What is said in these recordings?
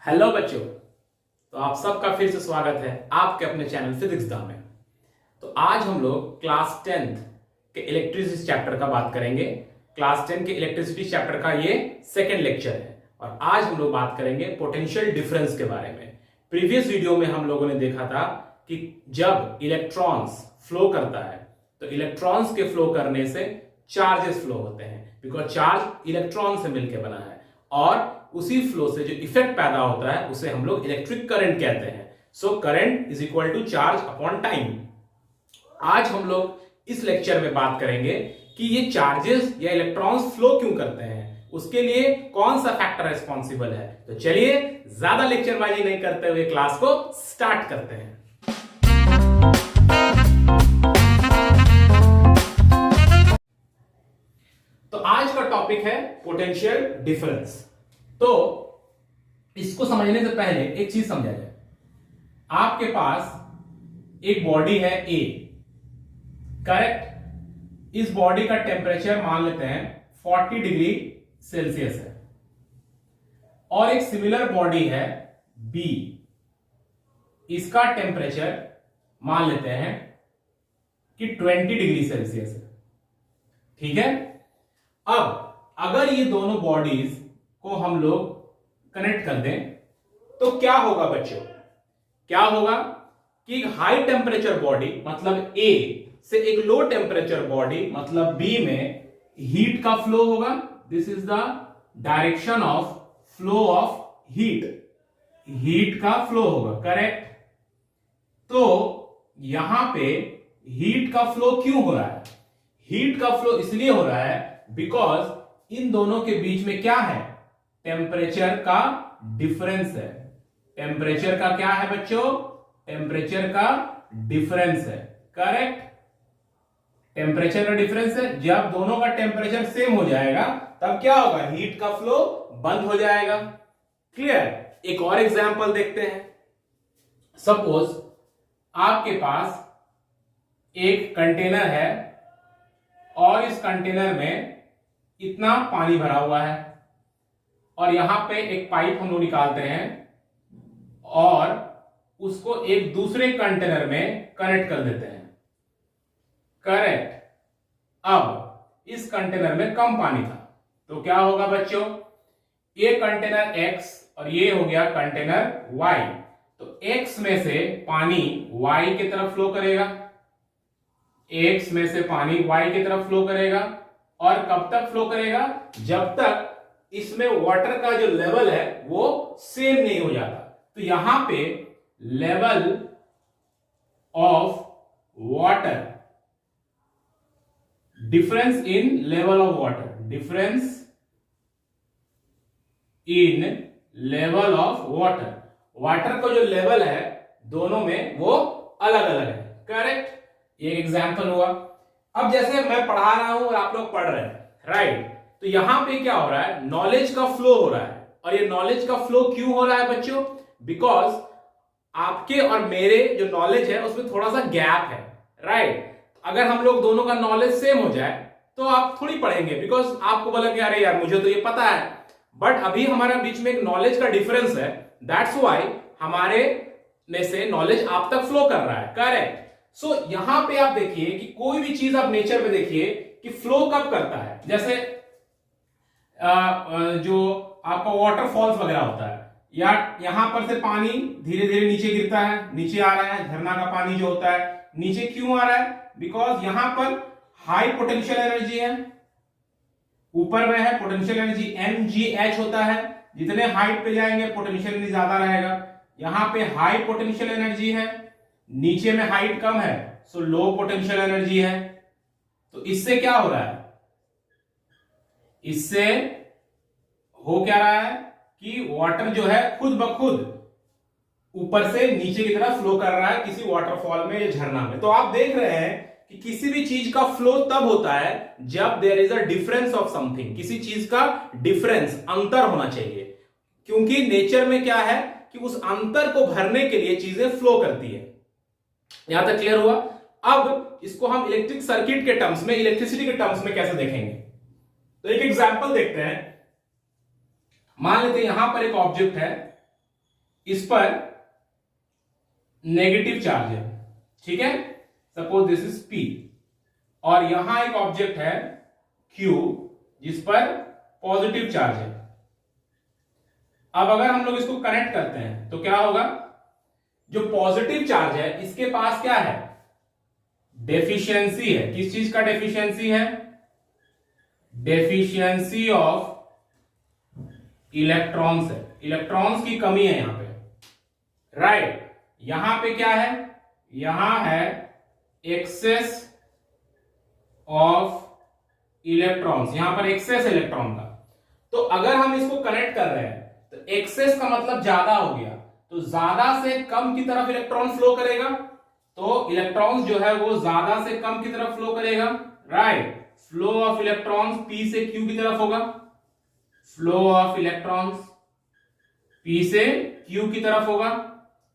Hello बच्चों। तो आप सबका फिर से स्वागत है आपके अपने चैनल फिजिक्स दा में। तो आज हम लोग क्लास 10th के इलेक्ट्रिसिटी चैप्टर का बात करेंगे। क्लास 10 के इलेक्ट्रिसिटी चैप्टर का ये सेकंड लेक्चर है और आज हम लोग बात करेंगे पोटेंशियल डिफरेंस के बारे में। प्रीवियस वीडियो में हम लोगों ने देखा था कि जब इलेक्ट्रॉन्स फ्लो करता है तो इलेक्ट्रॉन्स के फ्लो करने से चार्जेस फ्लो होते हैं, बिकॉज चार्ज इलेक्ट्रॉन से मिलकर बना है और उसी फ्लो से जो इफेक्ट पैदा होता है उसे हम लोग इलेक्ट्रिक करंट कहते हैं। So current is equal to charge upon time. आज हम लोग इस लेक्चर में बात करेंगे कि ये चार्जेस या इलेक्ट्रॉन्स फ्लो क्यों करते हैं, उसके लिए कौन सा फैक्टर रिस्पॉन्सिबल है। तो चलिए ज्यादा लेक्चरबाजी नहीं करते हुए क्लास को स्टार्ट करते हैं। तो आज का टॉपिक है पोटेंशियल डिफरेंस। तो इसको समझने से पहले एक चीज समझा जाए। आपके पास एक बॉडी है ए, करेक्ट। इस बॉडी का टेम्परेचर मान लेते हैं 40 डिग्री सेल्सियस है और एक सिमिलर बॉडी है बी, इसका टेम्परेचर मान लेते हैं कि 20 डिग्री सेल्सियस है। ठीक है। अब अगर ये दोनों बॉडीज को हम लोग कनेक्ट कर दें तो क्या होगा बच्चों? क्या होगा कि हाई टेम्परेचर बॉडी मतलब ए से एक लो टेम्परेचर बॉडी मतलब बी में हीट का फ्लो होगा। This is the direction of flow of heat, heat का फ्लो होगा, करेक्ट। तो यहां पे हीट का फ्लो क्यों हो रहा है? हीट का फ्लो इसलिए हो रहा है बिकॉज इन दोनों के बीच में क्या है? टेम्परेचर का डिफरेंस है। टेम्परेचर का क्या है बच्चों? टेम्परेचर का डिफरेंस है, करेक्ट। टेम्परेचर का डिफरेंस है। जब दोनों का टेम्परेचर सेम हो जाएगा तब क्या होगा? हीट का फ्लो बंद हो जाएगा। क्लियर। एक और एग्जांपल देखते हैं। सपोज आपके पास एक कंटेनर है और इस कंटेनर में इतना पानी भरा हुआ है और यहां पे एक पाइप हम लोग निकालते हैं और उसको एक दूसरे कंटेनर में कनेक्ट कर देते हैं, करेक्ट। अब इस कंटेनर में कम पानी था तो क्या होगा बच्चों? ये कंटेनर X और ये हो गया कंटेनर Y। तो X में से पानी Y की तरफ फ्लो करेगा, X में से पानी Y की तरफ फ्लो करेगा और कब तक फ्लो करेगा? जब तक इसमें वाटर का जो लेवल है वो सेम नहीं हो जाता। तो यहां पे level of water, difference in level of water, difference in level of water, water का जो लेवल है दोनों में वो अलग अलग है, करेक्ट। ये एग्जांपल हुआ। अब जैसे मैं पढ़ा रहा हूं और आप लोग पढ़ रहे हैं, राइट। तो यहां पे क्या हो रहा है? नॉलेज का फ्लो हो रहा है। और ये नॉलेज का फ्लो क्यों हो रहा है बच्चों? बिकॉज आपके और मेरे जो नॉलेज है उसमें थोड़ा सा गैप है, राइट। अगर हम लोग दोनों का नॉलेज सेम हो जाए तो आप थोड़ी पढ़ेंगे, बिकॉज आपको बोला कि अरे यार मुझे तो ये पता है, बट अभी हमारे बीच में एक नॉलेज का डिफरेंस है। दैट्स व्हाई हमारे में से नॉलेज आप तक फ्लो कर रहा है, करेक्ट। सो यहां पे आप देखिए कि कोई भी चीज आप नेचर में देखिए कि फ्लो कब करता है। जैसे जो आपका वाटरफॉल्स वगैरह होता है या यहां पर से पानी धीरे धीरे नीचे गिरता है, नीचे आ रहा है। झरना का पानी जो होता है नीचे क्यों आ रहा है? बिकॉज यहां पर हाई पोटेंशियल एनर्जी है, ऊपर में है पोटेंशियल एनर्जी mgh होता है। जितने हाइट पे जाएंगे पोटेंशियल एनर्जी ज्यादा रहेगा। यहां पे हाई पोटेंशियल एनर्जी है, नीचे में हाइट कम है, सो लो पोटेंशियल एनर्जी है। तो इससे क्या हो रहा है? इससे हो क्या रहा है कि वाटर जो है खुद ब खुद ऊपर से नीचे की तरफ फ्लो कर रहा है किसी वाटरफॉल में या झरना में। तो आप देख रहे हैं कि किसी भी चीज का फ्लो तब होता है जब there is a difference of something, किसी चीज का डिफरेंस, अंतर होना चाहिए। क्योंकि नेचर में क्या है कि उस अंतर को भरने के लिए चीजें फ्लो करती है। यहां तक क्लियर हुआ? अब इसको हम इलेक्ट्रिक सर्किट के टर्म्स में, इलेक्ट्रिसिटी के टर्म्स में कैसे देखेंगे? तो एक एग्जांपल देखते हैं। मान लेते हैं यहां पर एक ऑब्जेक्ट है इस पर नेगेटिव चार्ज है, ठीक है, सपोज दिस इज P, और यहां एक ऑब्जेक्ट है Q जिस पर पॉजिटिव चार्ज है। अब अगर हम लोग इसको कनेक्ट करते हैं तो क्या होगा, जो पॉजिटिव चार्ज है इसके पास क्या है, डेफिशिएंसी है। किस चीज का डेफिशिएंसी है, डेफिशिएंसी ऑफ इलेक्ट्रॉन्स है, इलेक्ट्रॉन्स की कमी है यहां पे, राइट। यहां पे क्या है, यहां है एक्सेस ऑफ इलेक्ट्रॉन्स, यहां पर एक्सेस इलेक्ट्रॉन का। तो अगर हम इसको कनेक्ट कर रहे हैं तो एक्सेस का मतलब ज्यादा हो गया, तो ज्यादा से कम की तरफ इलेक्ट्रॉन फ्लो करेगा, तो इलेक्ट्रॉन्स जो है वो ज्यादा से कम की तरफ फ्लो करेगा, right. Flow of electrons P से Q की तरफ होगा, फ्लो ऑफ इलेक्ट्रॉन्स P से Q की तरफ होगा,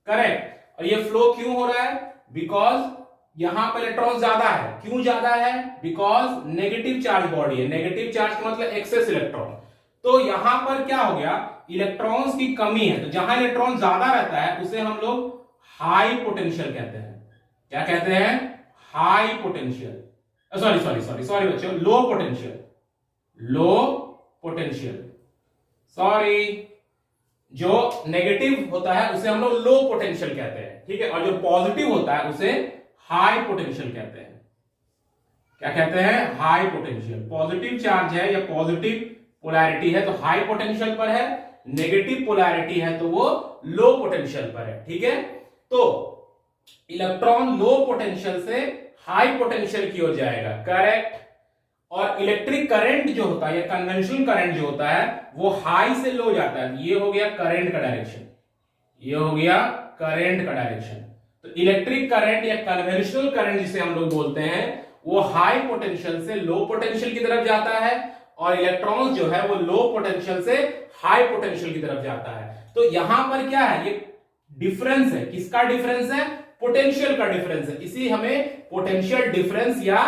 करेक्ट। और ये फ्लो क्यों हो रहा है, बिकॉज यहां पर इलेक्ट्रॉन ज्यादा है। क्यों ज्यादा है, बिकॉज नेगेटिव चार्ज बॉडी है, नेगेटिव चार्ज का मतलब एक्सेस इलेक्ट्रॉन। तो यहां पर क्या हो गया, इलेक्ट्रॉन्स की कमी है, तो जहां इलेक्ट्रॉन ज्यादा रहता है उसे हम लोग हाई पोटेंशियल कहते हैं। क्या कहते हैं, हाई पोटेंशियल, सॉरी बच्चों, low potential, low potential, sorry. जो नेगेटिव होता है उसे हम लोग लो पोटेंशियल कहते हैं, ठीक है, और जो पॉजिटिव होता है उसे हाई पोटेंशियल कहते हैं। क्या कहते हैं, हाई पोटेंशियल। पॉजिटिव चार्ज है या पॉजिटिव पोलैरिटी है तो हाई पोटेंशियल पर है, नेगेटिव पोलैरिटी है तो वो लो पोटेंशियल पर है, ठीक है। तो इलेक्ट्रॉन लो पोटेंशियल से हाई पोटेंशियल की ओर जाएगा, करेक्ट। और इलेक्ट्रिक करंट जो होता है या कन्वेंशनल करंट जो होता है वो हाई से लो जाता है। ये हो गया करंट का डायरेक्शन, ये हो गया करंट का डायरेक्शन। तो इलेक्ट्रिक करंट या कन्वेंशनल करंट जिसे हम लोग बोलते हैं वो हाई पोटेंशियल से लो पोटेंशियल की तरफ जाता है, और इलेक्ट्रॉन्स जो है वो लो पोटेंशियल से हाई पोटेंशियल की तरफ जाता है। तो यहां पर क्या है, ये डिफरेंस है, किसका डिफरेंस है, पोटेंशियल का डिफरेंस है। इसी हमें पोटेंशियल डिफरेंस या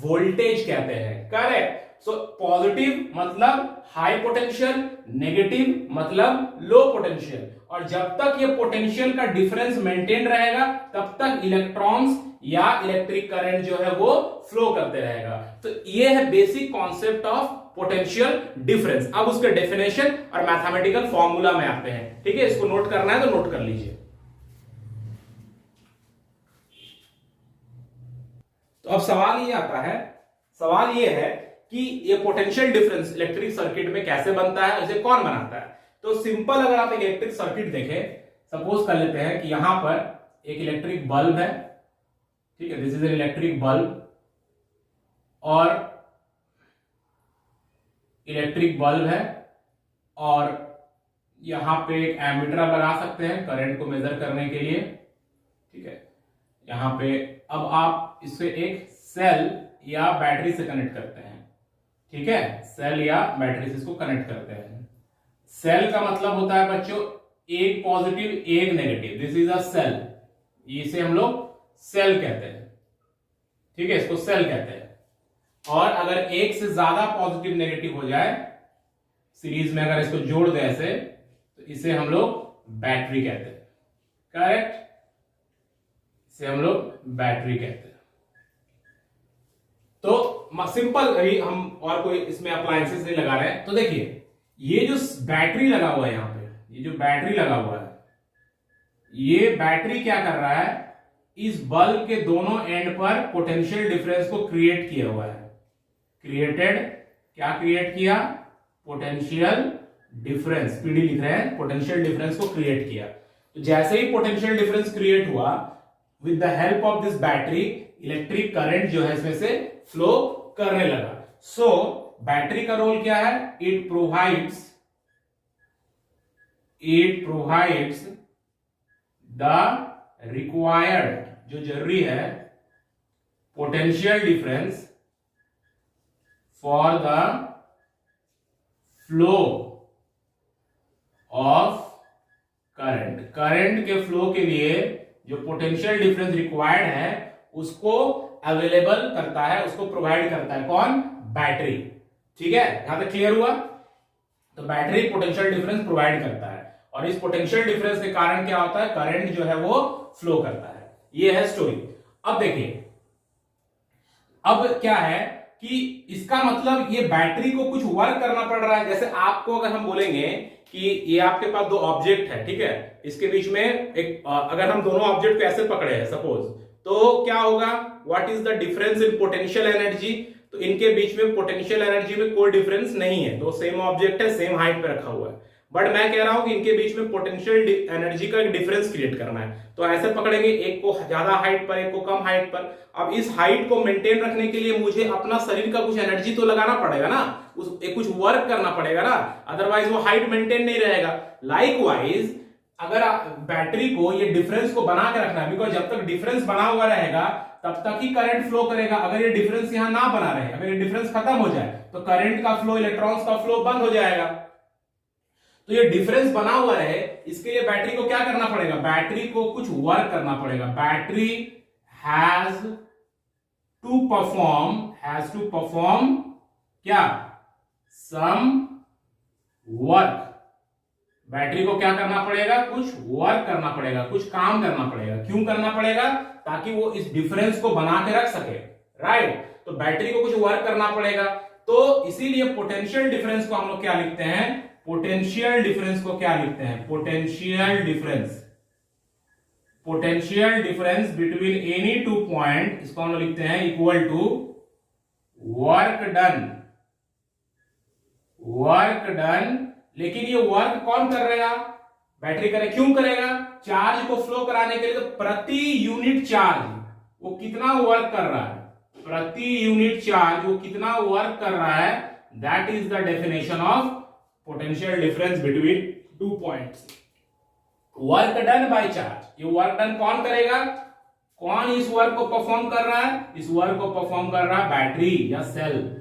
वोल्टेज कहते हैं, करेक्ट। सो पॉजिटिव मतलब हाई पोटेंशियल, नेगेटिव मतलब लो पोटेंशियल, और जब तक ये पोटेंशियल का डिफरेंस मेंटेन रहेगा तब तक इलेक्ट्रॉन्स या इलेक्ट्रिक करंट जो है वो फ्लो करते रहेगा। तो ये है basic concept of potential difference. अब उसके डेफिनेशन और मैथमेटिकल फॉर्मूला में आते हैं, ठीक है। इसको नोट करना है तो नोट कर लीजिए। तो अब सवाल ये आता है, सवाल ये है कि ये पोटेंशियल डिफरेंस इलेक्ट्रिक सर्किट में कैसे बनता है, इसे कौन बनाता है। तो सिंपल, अगर आप एक इलेक्ट्रिक सर्किट देखें, सपोज कर लेते हैं कि यहां पर एक इलेक्ट्रिक बल्ब है, ठीक है, this is an electric bulb, और इलेक्ट्रिक बल्ब है, और यहां पे एक एमीटर आप लगा सकते हैं करंट को मेजर करने के लिए, ठीक है। यहां पे अब आप इसे एक सेल या बैटरी से कनेक्ट करते हैं, ठीक है, सेल या बैटरी से इसको कनेक्ट करते हैं। सेल का मतलब होता है बच्चों एक पॉजिटिव एक negative, this is a cell, इसे हम लोग सेल कहते हैं, ठीक है, इसको सेल कहते हैं। और अगर एक से ज्यादा पॉजिटिव नेगेटिव हो जाए सीरीज में, अगर इसको जोड़ दे ऐसे, तो इसे हम लोग बैटरी कहते हैं, करेक्ट, इसे हम लोग बैटरी कहते हैं। तो सिंपल, अभी हम और कोई इसमें अप्लायंसेस नहीं लगा रहे हैं। तो देखिए ये जो बैटरी लगा हुआ है यहां पे, ये जो बैटरी लगा हुआ है, ये बैटरी क्या कर रहा है, इस बल्ब के दोनों एंड पर पोटेंशियल डिफरेंस को क्रिएट किया हुआ है। क्रिएटेड, क्या क्रिएट किया, पोटेंशियल डिफरेंस, पीडी लिख रहे हैं, पोटेंशियल डिफरेंस को क्रिएट किया। तो जैसे ही पोटेंशियल डिफरेंस क्रिएट हुआ, with the help of this battery electric current जो है इसमें से फ्लो करने लगा। सो बैटरी का रोल क्या है, इट प्रोवाइड्स द रिक्वायर्ड, जो जरूरी है, potential difference for the flow of current. Current के फ्लो के लिए जो पोटेंशियल डिफरेंस रिक्वायर्ड है उसको अवेलेबल करता है, उसको प्रोवाइड करता है कौन, बैटरी, ठीक है। यहां तक क्लियर हुआ। तो बैटरी पोटेंशियल डिफरेंस प्रोवाइड करता है, और इस पोटेंशियल डिफरेंस के कारण क्या होता है, करंट जो है वो फ्लो करता है। ये है स्टोरी। अब देखिए, अब क्या है कि इसका मतलब ये बैटरी को कुछ वर्क करना पड़ रहा है। जैसे आपको अगर हम बोलेंगे कि ये आपके पास दो ऑब्जेक्ट है, ठीक है, इसके बीच में एक अगर हम दोनों ऑब्जेक्ट को ऐसे पकड़े हैं सपोज, तो क्या होगा, what is the difference in potential energy, तो इनके बीच में पोटेंशियल एनर्जी में कोई डिफरेंस नहीं है, तो सेम ऑब्जेक्ट है, सेम हाइट पे रखा हुआ है। बट मैं कह रहा हूं कि इनके बीच में पोटेंशियल एनर्जी का एक डिफरेंस क्रिएट करना है, तो ऐसे पकड़ेंगे, एक को ज्यादा हाइट पर, एक को कम हाइट पर। अब इस हाइट को मेंटेन रखने के लिए मुझे अपना शरीर का कुछ एनर्जी तो लगाना पड़ेगा ना, कुछ वर्क करना पड़ेगा ना, अदरवाइज वो हाइट मेंटेन नहीं रहेगा। लाइकवाइज अगर बैटरी को ये डिफरेंस को बना के रखना है, बिकॉज जब तक डिफरेंस बना हुआ रहेगा तब तक ही करंट फ्लो करेगा। अगर ये डिफरेंस यहां ना बना रहे, अगर ये डिफरेंस खत्म हो जाए तो करंट का फ्लो, इलेक्ट्रॉन्स का फ्लो बंद हो जाएगा। तो ये डिफरेंस बना हुआ रहे, इसके लिए बैटरी को क्या करना पड़ेगा, बैटरी को कुछ वर्क करना पड़ेगा। बैटरी हैज टू परफॉर्म क्या, सम वर्क। बैटरी को क्या करना पड़ेगा, कुछ वर्क करना पड़ेगा, कुछ काम करना पड़ेगा। क्यों करना पड़ेगा, ताकि वो इस डिफरेंस को बना के रख सके, राइट। तो बैटरी को कुछ वर्क करना पड़ेगा, तो इसीलिए पोटेंशियल डिफरेंस को हम लोग क्या लिखते हैं, पोटेंशियल डिफरेंस को क्या लिखते हैं, potential difference between any two point, इसको हम लोग लिखते हैं इक्वल टू वर्क डन। लेकिन ये वर्क कौन कर रहेगा, बैटरी करे। क्यों करेगा, चार्ज को फ्लो कराने के लिए। तो प्रति यूनिट चार्ज वो कितना वर्क कर रहा है, प्रति यूनिट चार्ज वो कितना वर्क कर रहा है, that is the definition of potential difference between two points. Work done by charge, ये वर्क डन कौन करेगा, कौन इस वर्क को परफॉर्म कर रहा है, इस वर्क को परफॉर्म कर रहा है बैटरी या सेल।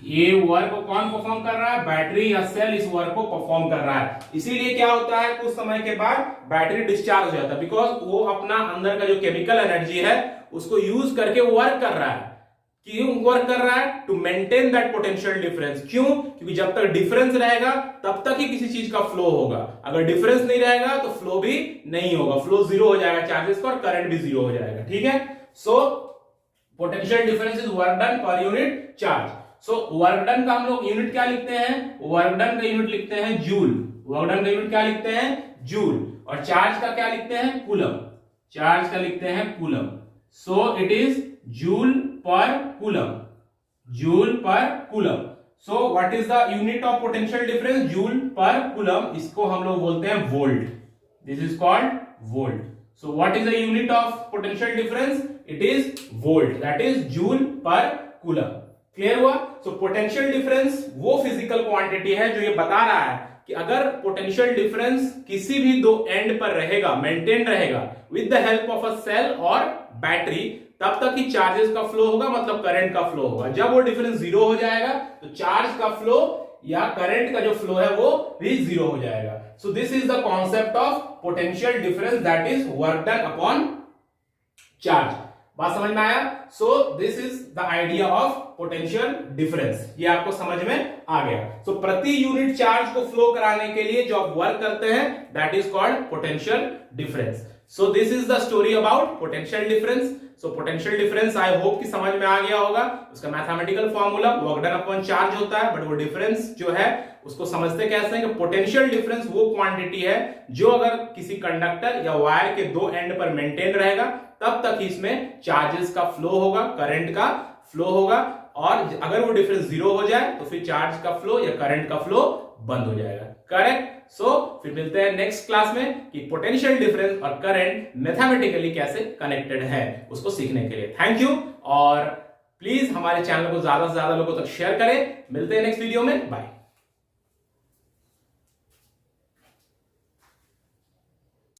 ये वर्क को कौन परफॉर्म कर रहा है, बैटरी या सेल इस वर्क को परफॉर्म कर रहा है। इसीलिए क्या होता है, कुछ समय के बाद बैटरी डिस्चार्ज हो जाता है, बिकॉज वो अपना अंदर का जो केमिकल एनर्जी है उसको यूज करके वर्क कर रहा है। क्यों वर्क कर रहा है, to maintain that potential difference. क्यों, क्योंकि जब तक डिफरेंस रहेगा तब तक ही किसी चीज का फ्लो होगा। अगर डिफरेंस नहीं रहेगा तो फ्लो भी नहीं होगा, फ्लो जीरो हो जाएगा चार्जेस का, और करंट भी जीरो हो जाएगा, ठीक है। So potential difference is work done per unit charge. So work done का हम लोग यूनिट क्या लिखते हैं, वर्क डन का यूनिट लिखते हैं जूल। वर्क डन का यूनिट क्या लिखते हैं, जूल। और चार्ज का क्या लिखते हैं, कूलम। चार्ज का लिखते हैं coulomb. So it is joule पर कूलम, जूल पर coulomb. So what is the unit of potential difference, joule पर कूलम। इसको हम लोग बोलते हैं volt, this is called volt. So what is the unit of potential difference, it is volt, that is joule पर coulomb. Clear हुआ। So potential difference वो physical quantity है जो ये बता रहा है कि अगर पोटेंशियल डिफरेंस किसी भी दो एंड पर रहेगा, मेंटेन रहेगा with the help of a cell और बैटरी, तब तक ही चार्जेस का फ्लो होगा, मतलब करंट का फ्लो होगा। जब वो डिफरेंस जीरो हो जाएगा तो चार्ज का फ्लो या करंट का जो फ्लो है वो भी जीरो हो जाएगा। So this is the concept of potential difference, that is work done upon charge. बात समझ में आया। So this is the idea of potential difference, ये आपको समझ में आ गया। सो प्रति यूनिट चार्ज को फ्लो कराने के लिए जो आप वर्क करते हैं, that is called potential difference. So this is the story about potential difference. So potential difference I hope कि समझ में आ गया होगा। उसका mathematical formula work done upon charge होता है, बट वो डिफरेंस जो है उसको समझते कैसे हैं कि पोटेंशियल डिफरेंस वो क्वांटिटी है जो अगर किसी कंडक्टर या वायर के दो एंड पर मेंटेन रहेगा तब तक ही इसमें चार्जेस का फ्लो होगा, करंट का फ्लो होगा, और अगर वो डिफरेंस जीरो हो जाए तो फिर चार्ज का फ्लो या करंट का फ्लो बंद हो जाएगा। करेक्ट। सो फिर मिलते हैं नेक्स्ट क्लास में कि पोटेंशियल डिफरेंस और करंट मैथमेटिकली कैसे कनेक्टेड है, उसको सीखने के लिए। थैंक यू, और प्लीज हमारे चैनल को ज्यादा से ज्यादा लोगों तक शेयर करें। मिलते हैं नेक्स्ट वीडियो में, बाय।